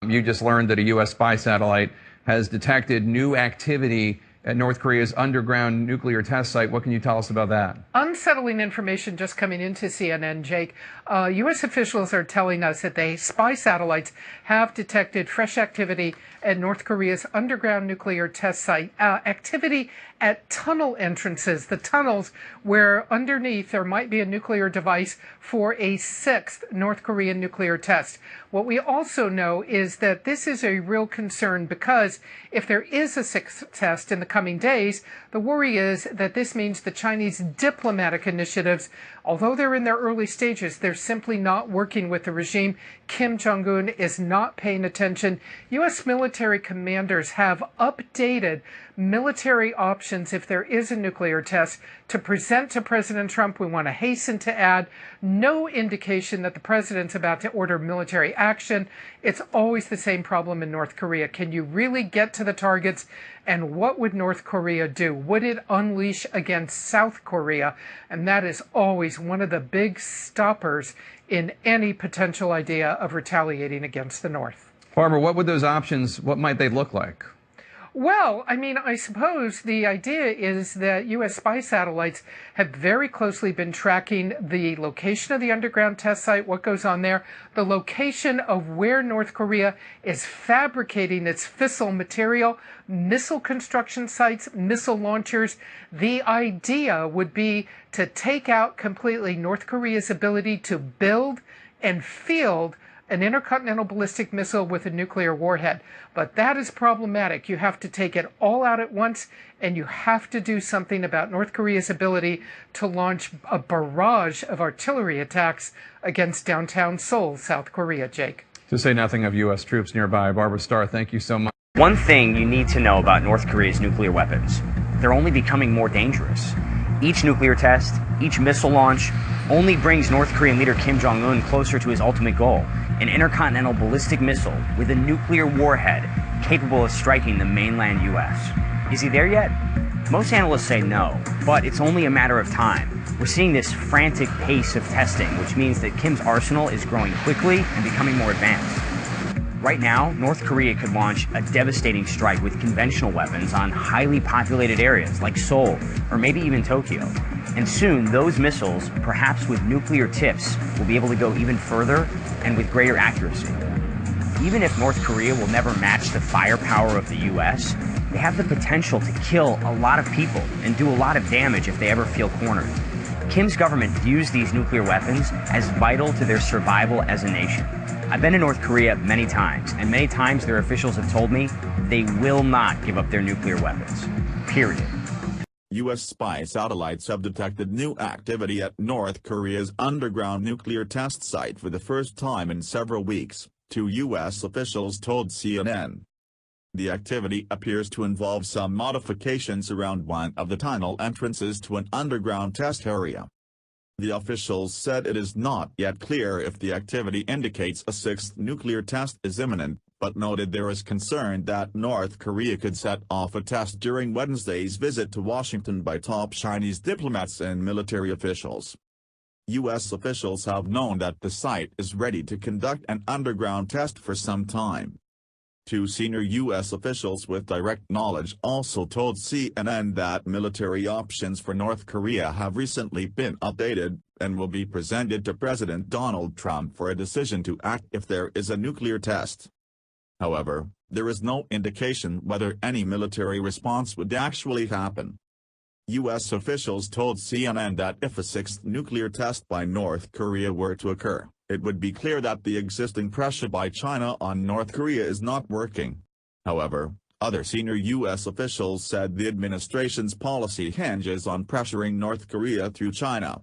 You just learned that a U.S. spy satellite has detected new activity at North Korea's underground nuclear test site. What can you tell us about that? Unsettling information just coming into CNN, Jake. U.S. officials are telling us that the spy satellites have detected fresh activity at North Korea's underground nuclear test site. Activity at tunnel entrances, the tunnels where underneath there might be a nuclear device for a sixth North Korean nuclear test. What we also know is that this is a real concern because if there is a sixth test in the coming days, the worry is that this means the Chinese diplomatic initiatives, although they're in their early stages, they're simply not working with the regime. Kim Jong-un is not paying attention. U.S. military commanders have updated military options if there is a nuclear test to present to President Trump. We want to hasten to add no indication that the president's about to order military action. It's always the same problem in North Korea. Can you really get to the targets? And what would North Korea do? Would it unleash against South Korea? And that is always one of the big stoppers in any potential idea of retaliating against the North. Barbara, what would those options, what might they look like? Well, I mean, I suppose the idea is that U.S. spy satellites have very closely been tracking the location of the underground test site, what goes on there, the location of where North Korea is fabricating its fissile material, missile construction sites, missile launchers. The idea would be to take out completely North Korea's ability to build and field an intercontinental ballistic missile with a nuclear warhead. But that is problematic. You have to take it all out at once, and you have to do something about North Korea's ability to launch a barrage of artillery attacks against downtown Seoul, South Korea, Jake. To say nothing of U.S. troops nearby. Barbara Starr, thank you so much. One thing you need to know about North Korea's nuclear weapons: they're only becoming more dangerous. Each nuclear test, each missile launch, only brings North Korean leader Kim Jong-un closer to his ultimate goal: an intercontinental ballistic missile with a nuclear warhead capable of striking the mainland U.S. Is he there yet? Most analysts say no, but it's only a matter of time. We're seeing this frantic pace of testing, which means that Kim's arsenal is growing quickly and becoming more advanced. Right now, North Korea could launch a devastating strike with conventional weapons on highly populated areas like Seoul or maybe even Tokyo. And soon, those missiles, perhaps with nuclear tips, will be able to go even further and with greater accuracy. Even if North Korea will never match the firepower of the U.S., they have the potential to kill a lot of people and do a lot of damage if they ever feel cornered. Kim's government views these nuclear weapons as vital to their survival as a nation. I've been to North Korea many times, and many times their officials have told me they will not give up their nuclear weapons. Period. U.S. spy satellites have detected new activity at North Korea's underground nuclear test site for the first time in several weeks, two U.S. officials told CNN. The activity appears to involve some modifications around one of the tunnel entrances to an underground test area. The officials said it is not yet clear if the activity indicates a sixth nuclear test is imminent, but noted there is concern that North Korea could set off a test during Wednesday's visit to Washington by top Chinese diplomats and military officials. U.S. officials have known that the site is ready to conduct an underground test for some time. Two senior U.S. officials with direct knowledge also told CNN that military options for North Korea have recently been updated, and will be presented to President Donald Trump for a decision to act if there is a nuclear test. However, there is no indication whether any military response would actually happen. U.S. officials told CNN that if a sixth nuclear test by North Korea were to occur, it would be clear that the existing pressure by China on North Korea is not working. However, other senior U.S. officials said the administration's policy hinges on pressuring North Korea through China.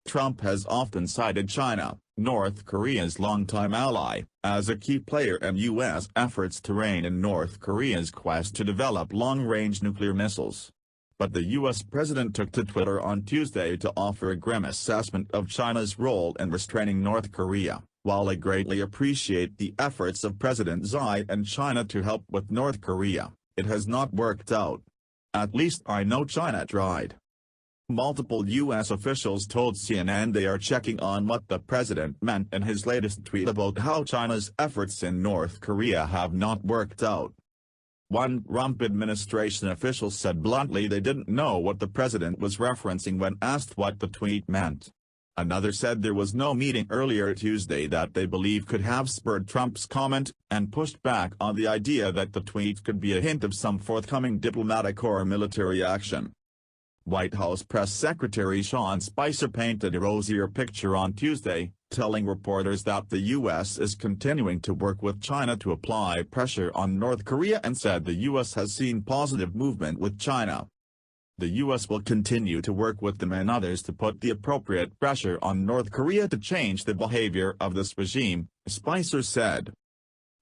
Trump has often cited China, North Korea's longtime ally, as a key player in U.S. efforts to rein in North Korea's quest to develop long-range nuclear missiles. But the U.S. president took to Twitter on Tuesday to offer a grim assessment of China's role in restraining North Korea. While I greatly appreciate the efforts of President Xi and China to help with North Korea, it has not worked out. At least I know China tried. Multiple U.S. officials told CNN they are checking on what the president meant in his latest tweet about how China's efforts in North Korea have not worked out. One Trump administration official said bluntly they didn't know what the president was referencing when asked what the tweet meant. Another said there was no meeting earlier Tuesday that they believe could have spurred Trump's comment, and pushed back on the idea that the tweet could be a hint of some forthcoming diplomatic or military action. White House Press Secretary Sean Spicer painted a rosier picture on Tuesday, telling reporters that the U.S. is continuing to work with China to apply pressure on North Korea, and said the U.S. has seen positive movement with China. The U.S. will continue to work with them and others to put the appropriate pressure on North Korea to change the behavior of this regime, Spicer said.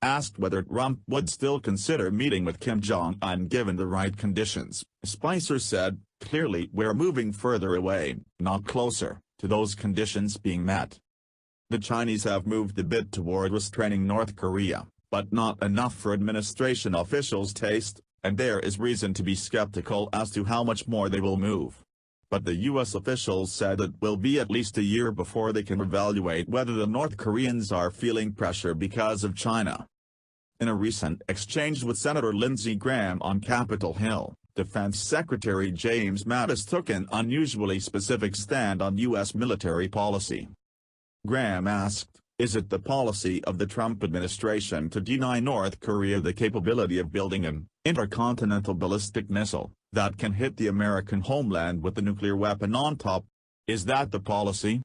Asked whether Trump would still consider meeting with Kim Jong-un given the right conditions, Spicer said, "Clearly we're moving further away, not closer, to those conditions being met." The Chinese have moved a bit toward restraining North Korea, but not enough for administration officials' taste, and there is reason to be skeptical as to how much more they will move. But the U.S. officials said it will be at least a year before they can evaluate whether the North Koreans are feeling pressure because of China. In a recent exchange with Senator Lindsey Graham on Capitol Hill, Defense Secretary James Mattis took an unusually specific stand on U.S. military policy. Graham asked, "Is it the policy of the Trump administration to deny North Korea the capability of building an intercontinental ballistic missile that can hit the American homeland with a nuclear weapon on top? Is that the policy?"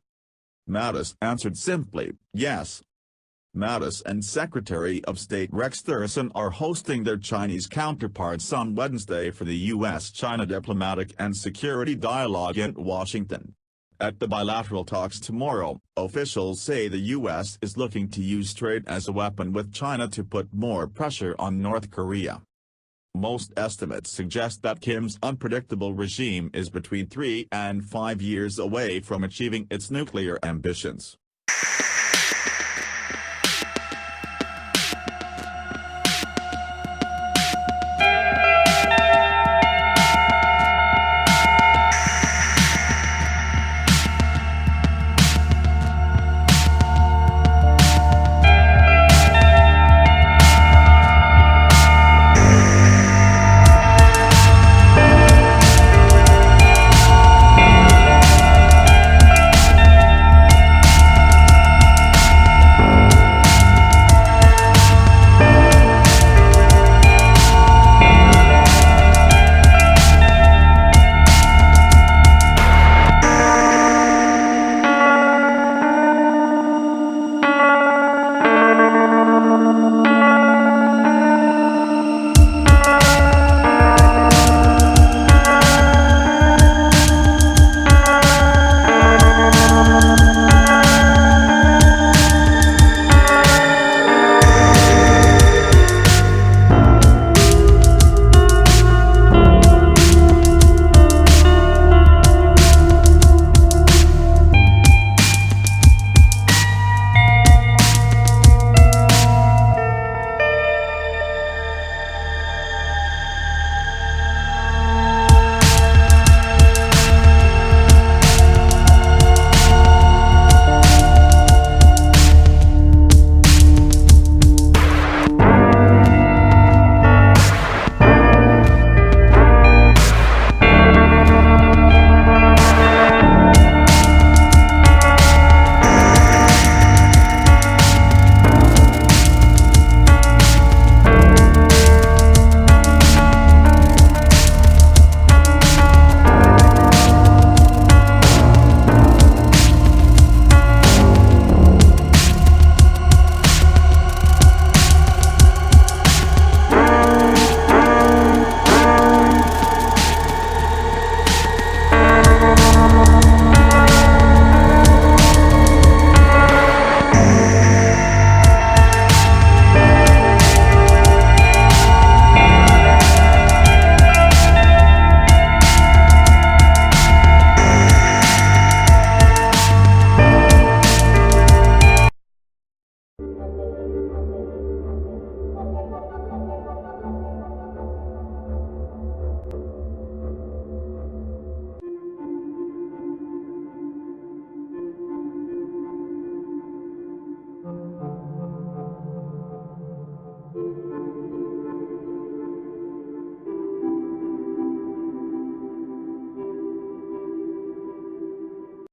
Mattis answered simply, "Yes." Mattis and Secretary of State Rex Tillerson are hosting their Chinese counterparts on Wednesday for the U.S.-China diplomatic and security dialogue in Washington. At the bilateral talks tomorrow, officials say the U.S. is looking to use trade as a weapon with China to put more pressure on North Korea. Most estimates suggest that Kim's unpredictable regime is between 3 and 5 years away from achieving its nuclear ambitions.